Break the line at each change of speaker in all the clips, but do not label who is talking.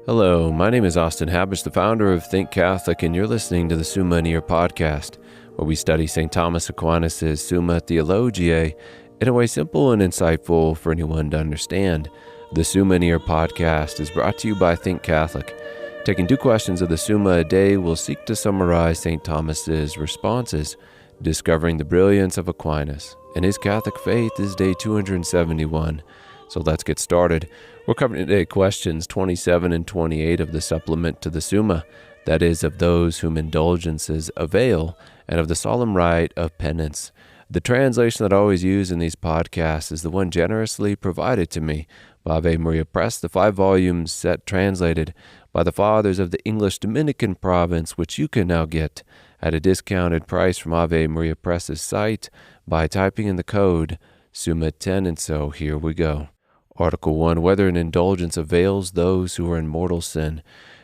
Hello, my name is Austin Habish, the founder of Think Catholic, and you're listening to the Summa podcast, where we study St. Thomas Aquinas' Summa Theologiae in a way simple and insightful for anyone to understand. The Summa podcast is brought to you by Think Catholic. Taking 2 questions of the Summa a day, we'll seek to summarize St. Thomas's responses, discovering the brilliance of Aquinas and his Catholic faith is day 271. So let's get started. We're covering today questions 27 and 28 of the supplement to the Summa, that is, of those whom indulgences avail, and of the solemn rite of penance. The translation that I always use in these podcasts is the one generously provided to me by Ave Maria Press, the 5-volume set translated by the fathers of the English Dominican province, which you can now get at a discounted price from Ave Maria Press's site by typing in the code Summa 10, and so here we go. Article 1, whether an indulgence avails those who are in mortal sin.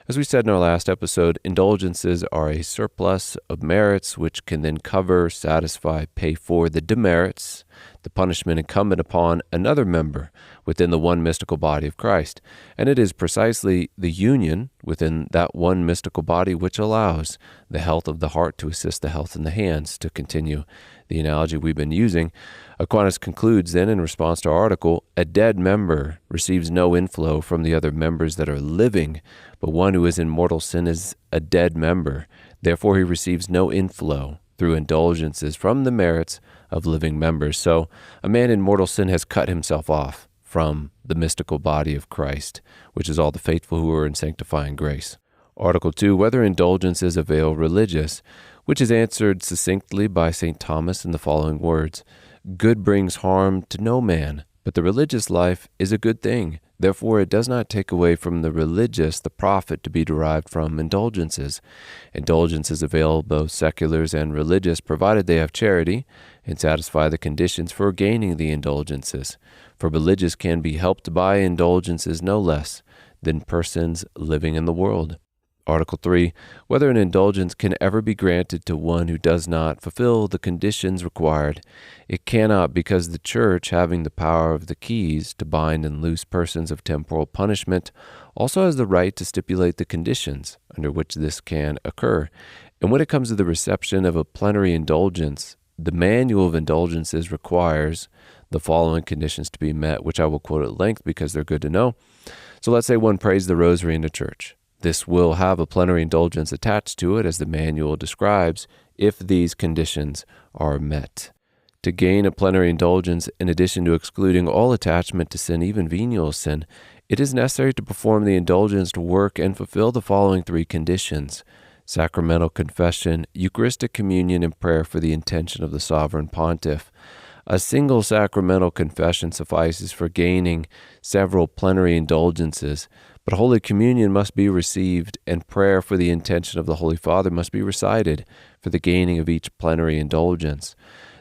As we said in our last episode, indulgences are a surplus of merits which can then cover, satisfy, pay for the demerits, the punishment incumbent upon another member within the one mystical body of Christ. And it is precisely the union within that one mystical body which allows the health of the heart to assist the health in the hands. To continue the analogy we've been using, Aquinas concludes then in response to our article, a dead member receives no inflow from the other members that are living, but one who is in mortal sin is a dead member. Therefore he receives no inflow through indulgences from the merits of living members. So a man in mortal sin has cut himself off from the mystical body of Christ, which is all the faithful who are in sanctifying grace. Article 2, whether indulgences avail religious, which is answered succinctly by St. Thomas in the following words, good brings harm to no man, but the religious life is a good thing. Therefore, it does not take away from the religious the profit to be derived from indulgences. Indulgences avail both seculars and religious, provided they have charity and satisfy the conditions for gaining the indulgences. For religious can be helped by indulgences no less than persons living in the world. Article 3, whether an indulgence can ever be granted to one who does not fulfill the conditions required. It cannot, because the Church, having the power of the keys to bind and loose persons of temporal punishment, also has the right to stipulate the conditions under which this can occur. And when it comes to the reception of a plenary indulgence, the manual of indulgences requires the following conditions to be met, which I will quote at length because they're good to know. So let's say one prays the rosary in a church. This will have a plenary indulgence attached to it, as the manual describes, if these conditions are met. To gain a plenary indulgence, in addition to excluding all attachment to sin, even venial sin, it is necessary to perform the indulgenced work and fulfill the following 3 conditions: sacramental confession, Eucharistic communion, and prayer for the intention of the sovereign pontiff. A single sacramental confession suffices for gaining several plenary indulgences, but Holy Communion must be received, and prayer for the intention of the Holy Father must be recited for the gaining of each plenary indulgence.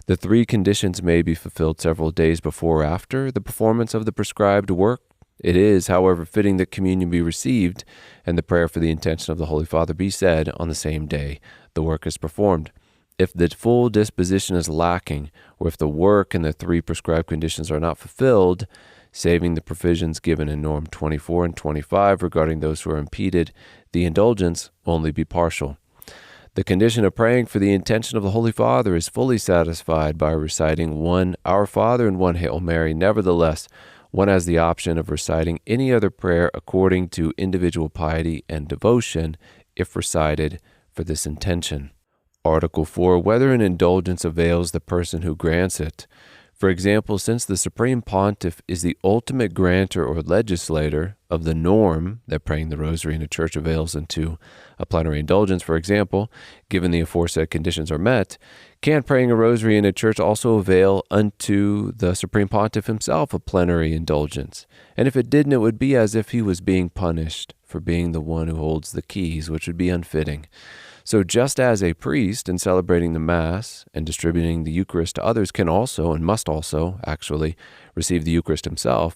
The 3 conditions may be fulfilled several days before or after the performance of the prescribed work. It is, however, fitting that communion be received and the prayer for the intention of the Holy Father be said on the same day the work is performed. If the full disposition is lacking, or if the work and the 3 prescribed conditions are not fulfilled, saving the provisions given in Norm 24 and 25 regarding those who are impeded, the indulgence will only be partial. The condition of praying for the intention of the Holy Father is fully satisfied by reciting 1 Our Father and 1 Hail Mary. Nevertheless, one has the option of reciting any other prayer according to individual piety and devotion, if recited for this intention. Article 4, whether an indulgence avails the person who grants it. For example, since the Supreme Pontiff is the ultimate grantor or legislator of the norm that praying the rosary in a church avails unto a plenary indulgence, for example, given the aforesaid conditions are met, can praying a rosary in a church also avail unto the Supreme Pontiff himself a plenary indulgence? And if it didn't, it would be as if he was being punished for being the one who holds the keys, which would be unfitting. So just as a priest in celebrating the Mass and distributing the Eucharist to others can also, and must also, actually, receive the Eucharist himself,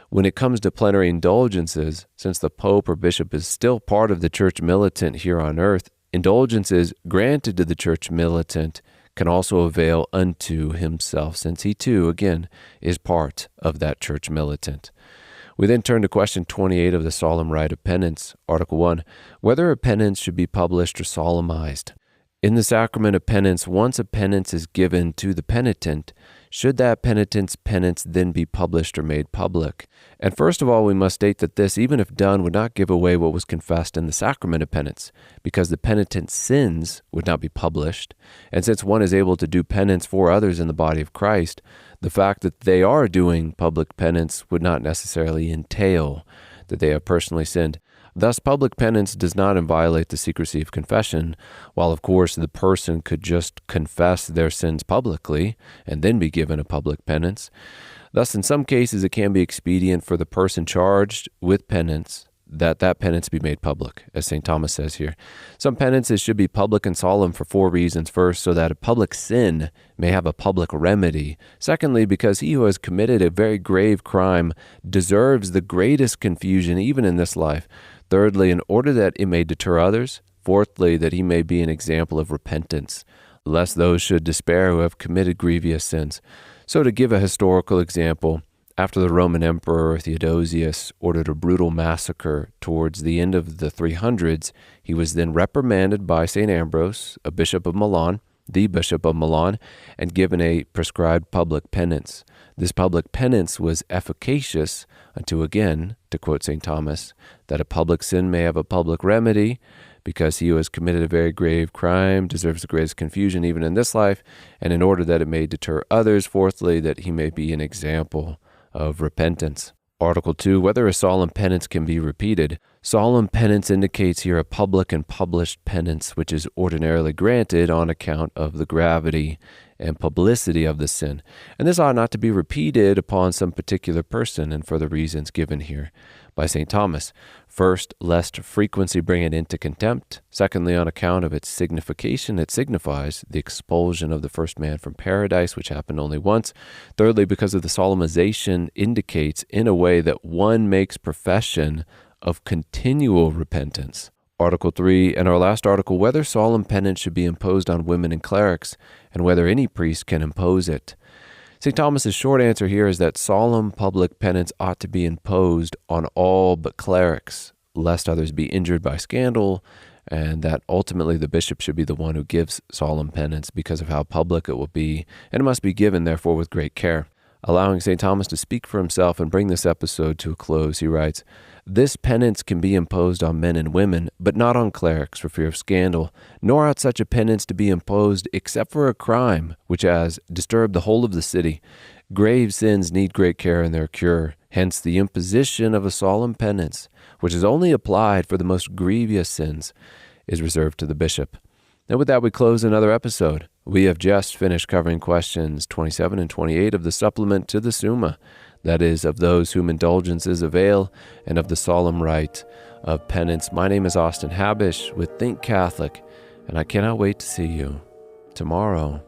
when it comes to plenary indulgences, since the Pope or Bishop is still part of the Church militant here on earth, indulgences granted to the Church militant can also avail unto himself, since he too, again, is part of that Church militant. We then turn to question 28 of the solemn rite of penance, Article 1, whether a penance should be published or solemnized. In the sacrament of penance, once a penance is given to the penitent, should that penitent's penance then be published or made public? And first of all, we must state that this, even if done, would not give away what was confessed in the sacrament of penance, because the penitent's sins would not be published. And since one is able to do penance for others in the body of Christ, the fact that they are doing public penance would not necessarily entail that they have personally sinned. Thus, public penance does not violate the secrecy of confession, while of course the person could just confess their sins publicly and then be given a public penance. Thus, in some cases, it can be expedient for the person charged with penance that penance be made public, as St. Thomas says here. Some penances should be public and solemn for 4 reasons. First, so that a public sin may have a public remedy. Secondly, because he who has committed a very grave crime deserves the greatest confusion even in this life. Thirdly, in order that it may deter others. Fourthly, that he may be an example of repentance, lest those should despair who have committed grievous sins. So to give a historical example, after the Roman Emperor Theodosius ordered a brutal massacre towards the end of the 300s, he was then reprimanded by St. Ambrose, a bishop of Milan, the bishop of Milan, and given a prescribed public penance. This public penance was efficacious unto, again, to quote St. Thomas, that a public sin may have a public remedy, because he who has committed a very grave crime deserves the greatest confusion even in this life, and in order that it may deter others. Fourthly, that he may be an example of repentance. Article 2, whether a solemn penance can be repeated. Solemn penance indicates here a public and published penance, which is ordinarily granted on account of the gravity and publicity of the sin. And this ought not to be repeated upon some particular person, and for the reasons given here by St. Thomas. First, lest frequency bring it into contempt. Secondly, on account of its signification, it signifies the expulsion of the first man from paradise, which happened only once. Thirdly, because of the solemnization indicates in a way that one makes profession of continual repentance. Article 3, and our last article, whether solemn penance should be imposed on women and clerics, and whether any priest can impose it. St. Thomas's short answer here is that solemn public penance ought to be imposed on all but clerics, lest others be injured by scandal, and that ultimately the bishop should be the one who gives solemn penance because of how public it will be, and it must be given, therefore, with great care. Allowing St. Thomas to speak for himself and bring this episode to a close, he writes, "This penance can be imposed on men and women, but not on clerics for fear of scandal, nor ought such a penance to be imposed except for a crime which has disturbed the whole of the city. Grave sins need great care in their cure. Hence the imposition of a solemn penance, which is only applied for the most grievous sins, is reserved to the bishop." And with that, we close another episode. We have just finished covering questions 27 and 28 of the supplement to the Summa, that is, of those whom indulgences avail, and of the solemn rite of penance. My name is Austin Habish with Think Catholic, and I cannot wait to see you tomorrow.